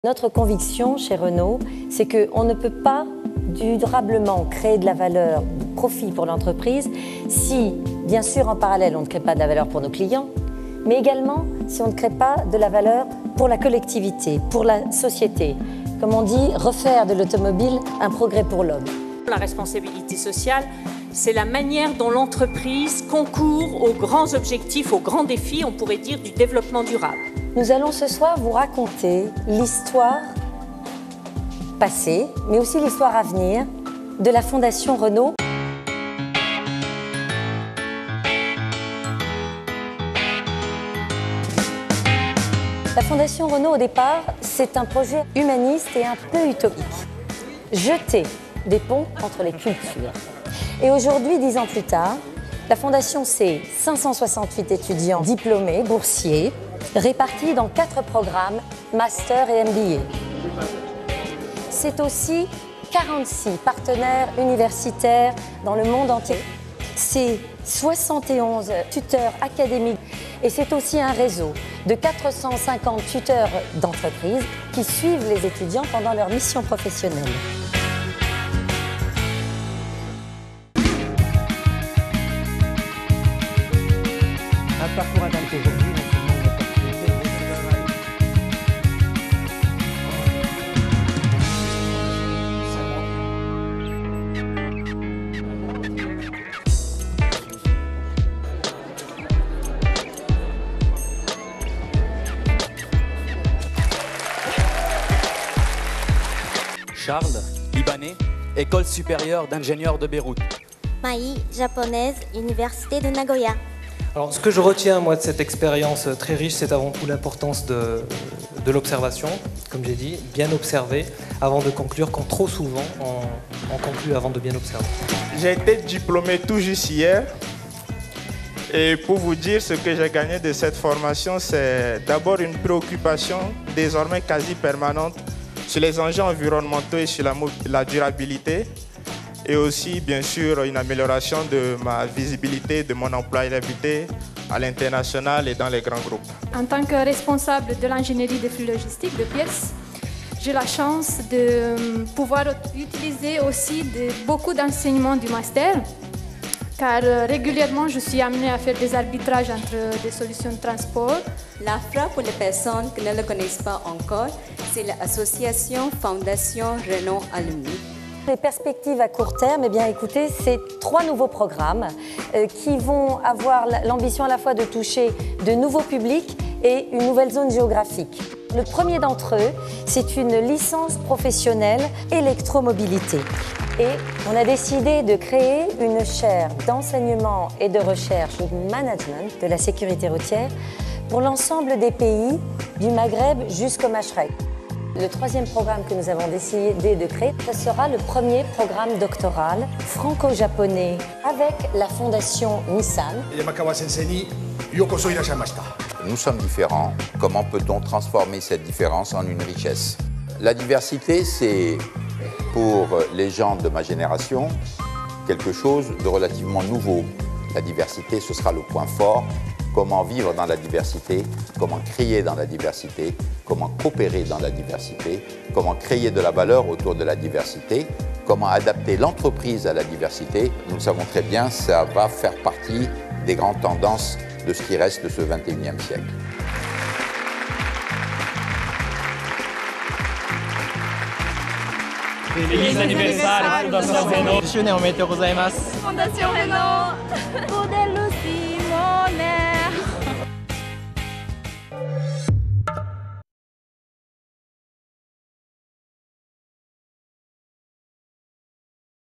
Notre conviction chez Renault, c'est qu'on ne peut pas durablement créer de la valeur, du profit pour l'entreprise si, bien sûr, en parallèle, on ne crée pas de la valeur pour nos clients, mais également si on ne crée pas de la valeur pour la collectivité, pour la société. Comme on dit, refaire de l'automobile un progrès pour l'homme. La responsabilité sociale, c'est la manière dont l'entreprise concourt aux grands objectifs, aux grands défis, on pourrait dire, du développement durable. Nous allons ce soir vous raconter l'histoire passée, mais aussi l'histoire à venir de la Fondation Renault. La Fondation Renault, au départ, c'est un projet humaniste et un peu utopique. Jeter des ponts entre les cultures. Et aujourd'hui, 10 ans plus tard, la Fondation, c'est 568 étudiants diplômés, boursiers, répartis dans 4 programmes, Master et MBA. C'est aussi 46 partenaires universitaires dans le monde entier. C'est 71 tuteurs académiques et c'est aussi un réseau de 450 tuteurs d'entreprises qui suivent les étudiants pendant leur mission professionnelle. Un parcours adapté aujourd'hui. Charles, Libanais, École supérieure d'ingénieurs de Beyrouth. Maï, japonaise, Université de Nagoya. Alors, ce que je retiens, moi, de cette expérience très riche, c'est avant tout l'importance de l'observation, comme j'ai dit, bien observer avant de conclure, quand trop souvent, on conclut avant de bien observer. J'ai été diplômé tout juste hier. Et pour vous dire, ce que j'ai gagné de cette formation, c'est d'abord une préoccupation désormais quasi permanente sur les enjeux environnementaux et sur la durabilité. Et aussi, bien sûr, une amélioration de ma visibilité, de mon employabilité à l'international et dans les grands groupes. En tant que responsable de l'ingénierie des flux logistiques de pièces, j'ai la chance de pouvoir utiliser aussi beaucoup d'enseignements du master, car régulièrement, je suis amenée à faire des arbitrages entre des solutions de transport. L'AFRA, pour les personnes qui ne le connaissent pas encore, c'est l'association Fondation Renault Alumni. Les perspectives à court terme, eh bien, écoutez, c'est 3 nouveaux programmes qui vont avoir l'ambition à la fois de toucher de nouveaux publics et une nouvelle zone géographique. Le premier d'entre eux, c'est une licence professionnelle électromobilité. Et on a décidé de créer une chaire d'enseignement et de recherche au management de la sécurité routière pour l'ensemble des pays du Maghreb jusqu'au Machrek. Le 3e programme que nous avons décidé de créer, ce sera le premier programme doctoral franco-japonais avec la fondation Nissan. Nous sommes différents. Comment peut-on transformer cette différence en une richesse? La diversité, c'est pour les gens de ma génération quelque chose de relativement nouveau. La diversité, ce sera le point fort. Comment vivre dans la diversité, comment créer dans la diversité, comment coopérer dans la diversité, comment créer de la valeur autour de la diversité, comment adapter l'entreprise à la diversité. Nous le savons très bien, ça va faire partie des grandes tendances de ce qui reste de ce 21e siècle. Feliz aniversario, Fondation Renault. 10周年おめでとうございます。Fondation Renault. Pour des Lucie.